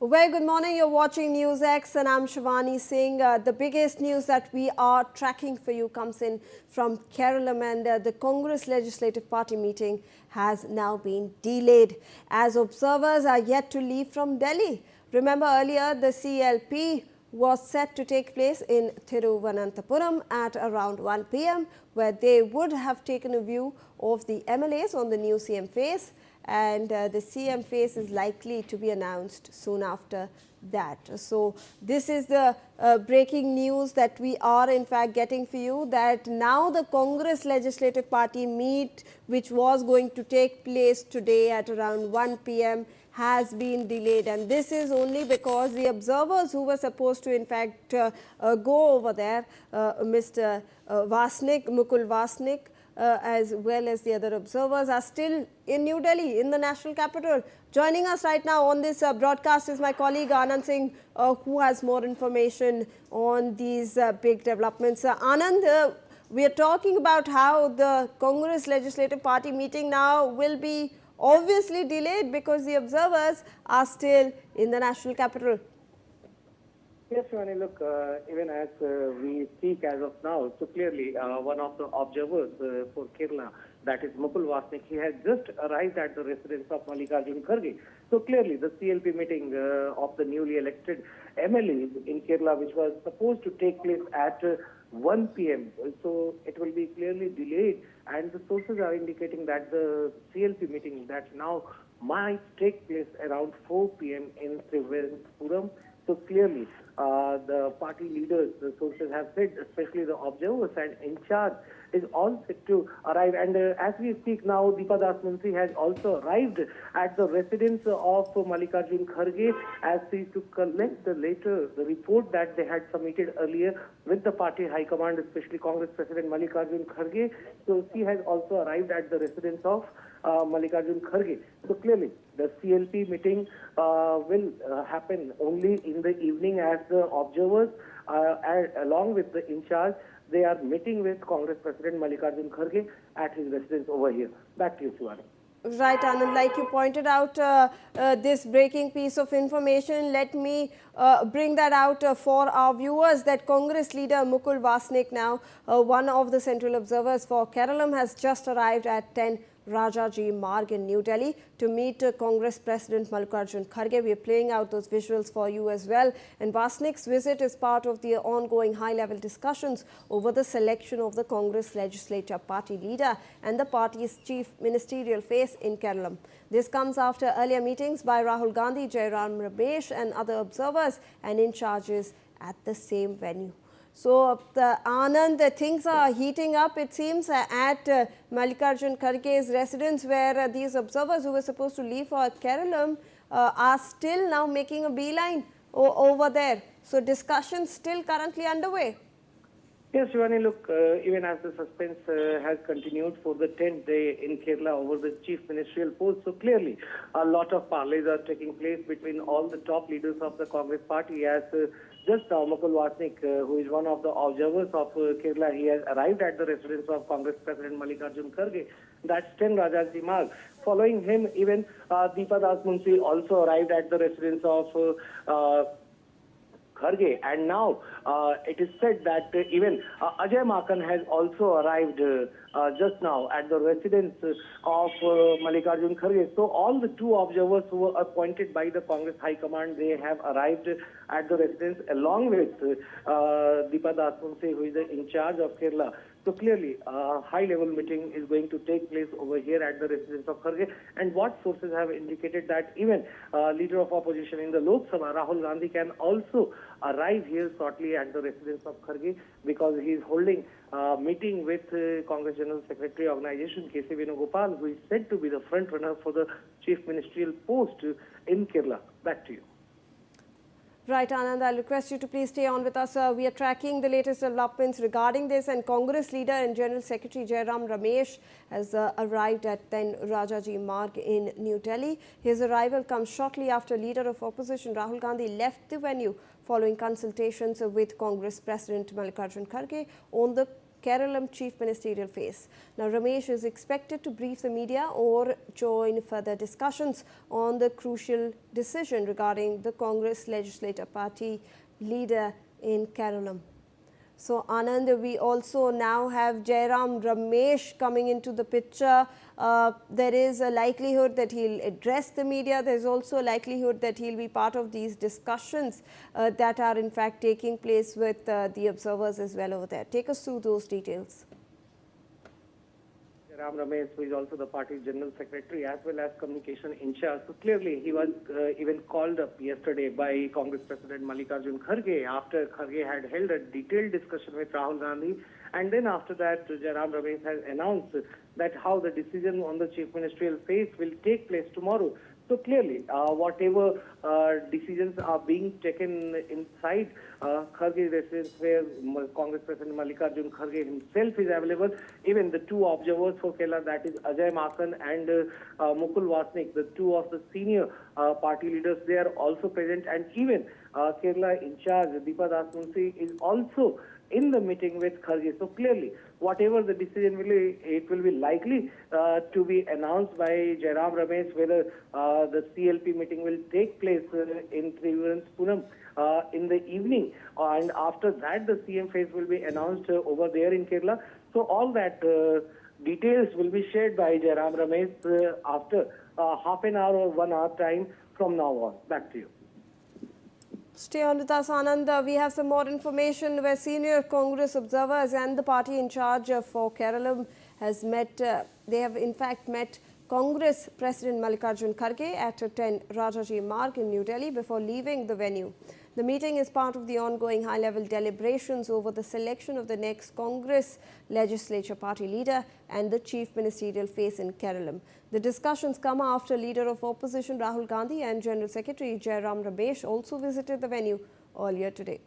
Very good morning. You're watching NewsX and I'm Shivani Singh. The biggest news that we are tracking for you comes in from Kerala, and the Congress Legislative Party meeting has now been delayed as observers are yet to leave from Delhi. Remember earlier the CLP was set to take place in Thiruvananthapuram at around 1 p.m. where they would have taken a view of the MLAs on the new CM face. And the CM face is likely to be announced soon after that. So this is the breaking news that we are in fact getting for you, that now the Congress Legislative Party meet, which was going to take place today at around 1 p.m. has been delayed, and this is only because the observers who were supposed to in fact go over there, Mr. Mukul Vasnik, as well as the other observers, are still in New Delhi, in the national capital. Joining us right now on this broadcast is my colleague Anand Singh, who has more information on these big developments. Anand, we are talking about how the Congress Legislative Party meeting now will be obviously delayed because the observers are still in the national capital. Yes, Shivani, look, even as we speak as of now, so clearly one of the observers for Kerala, that is Mukul Vasnik, he has just arrived at the residence of Mallikarjun Kharge. So clearly the CLP meeting of the newly elected MLAs in Kerala, which was supposed to take place at 1 p.m. So it will be clearly delayed, and the sources are indicating that the CLP meeting that now might take place around 4 p.m. in Thiruvananthapuram. So clearly, the party leaders, the sources have said, especially the observers and in charge, is all set to arrive. And as we speak now, Deepa Das Munshi has also arrived at the residence of Mallikarjun Kharge as she to collect the report that they had submitted earlier with the party high command, especially Congress President Mallikarjun Kharge. So she has also arrived at the residence of Mallikarjun Kharge. So clearly, the CLP meeting will happen only in the evening, as the observers, along with the in charge, they are meeting with Congress President Mallikarjun Kharge at his residence over here. Back to you, Shivani. Right, Anand, like you pointed out, this breaking piece of information, let me bring that out for our viewers, that Congress leader Mukul Vasnik, now one of the central observers for Kerala, has just arrived at 10 Rajaji Marg in New Delhi to meet Congress President Mallikarjun Kharge. We are playing out those visuals for you as well. And Vasnik's visit is part of the ongoing high-level discussions over the selection of the Congress Legislative Party leader and the party's Chief Ministerial face in Kerala. This comes after earlier meetings by Rahul Gandhi, Jairam Ramesh and other observers and in charges at the same venue. So, Anand, things are heating up, it seems, at Mallikarjun Kharge's residence, where these observers who were supposed to leave for Kerala are still now making a beeline over there. So, discussions still currently underway. Yes, Shivani, look, even as the suspense has continued for the 10th day in Kerala over the Chief Ministerial post, so clearly a lot of parleys are taking place between all the top leaders of the Congress party, as just now Mukul Vasnik, who is one of the observers of Kerala, he has arrived at the residence of Congress President Mallikarjun Kharge. That's 10 Rajaji Marg. Following him, even Deepa Das Munshi also arrived at the residence of Kharge, and now it is said that even Ajay Makan has also arrived just now at the residence of Mallikarjun Kharge. So all the two observers who were appointed by the Congress High Command, they have arrived at the residence along with Deepa Das Munshi, who is in charge of Kerala. So clearly, a high-level meeting is going to take place over here at the residence of Kharge. And what sources have indicated that even leader of opposition in the Lok Sabha, Rahul Gandhi, can also arrive here shortly at the residence of Kharge, because he is holding a meeting with Congress General Secretary Organization K.C. Venugopal, who is said to be the front runner for the Chief Ministerial post in Kerala. Back to you. Right, Anand, I'll request you to please stay on with us. We are tracking the latest developments regarding this, and Congress leader and General Secretary Jairam Ramesh has arrived at 10 Rajaji Marg in New Delhi. His arrival comes shortly after leader of opposition Rahul Gandhi left the venue following consultations with Congress President Mallikarjun Kharge on the Keralam Chief Ministerial phase. Now, Ramesh is expected to brief the media or join further discussions on the crucial decision regarding the Congress Legislative Party leader in Keralam. So, Anand, we also now have Jairam Ramesh coming into the picture. There is a likelihood that he'll address the media. There's also a likelihood that he'll be part of these discussions that are in fact taking place with the observers as well over there. Take us through those details. Ram Ramesh, who is also the party's General Secretary as well as communication in charge. So clearly, he was even called up yesterday by Congress President Mallikarjun Kharge after Kharge had held a detailed discussion with Rahul Gandhi. And then after that, Ram Ramesh has announced that how the decision on the Chief Ministerial phase will take place tomorrow. So clearly, whatever decisions are being taken inside Kharge residence, where Congress President Mallikarjun Kharge himself is available, even the two observers for Kerala, that is Ajay Makan and Mukul Wasnik, the two of the senior party leaders, they are also present, and even Kerala in charge, Deepa Das Munshi, is also in the meeting with Kharge. So clearly, whatever the decision will be, it will be likely to be announced by Jairam Ramesh, whether the CLP meeting will take place in Thiruvananthapuram in the evening, and after that the CM phase will be announced over there in Kerala. So all that details will be shared by Jairam Ramesh after half an hour or 1 hour time from now on. Back to you. Stay on with us, Anand. We have some more information where senior Congress observers and the party in charge for Keralam has met. They have in fact met Congress President Mallikarjun Kharge at 10 Rajaji Marg in New Delhi before leaving the venue. The meeting is part of the ongoing high-level deliberations over the selection of the next Congress Legislature Party leader and the Chief Ministerial phase in Keralam. The discussions come after Leader of Opposition Rahul Gandhi and General Secretary Jairam Ramesh also visited the venue earlier today.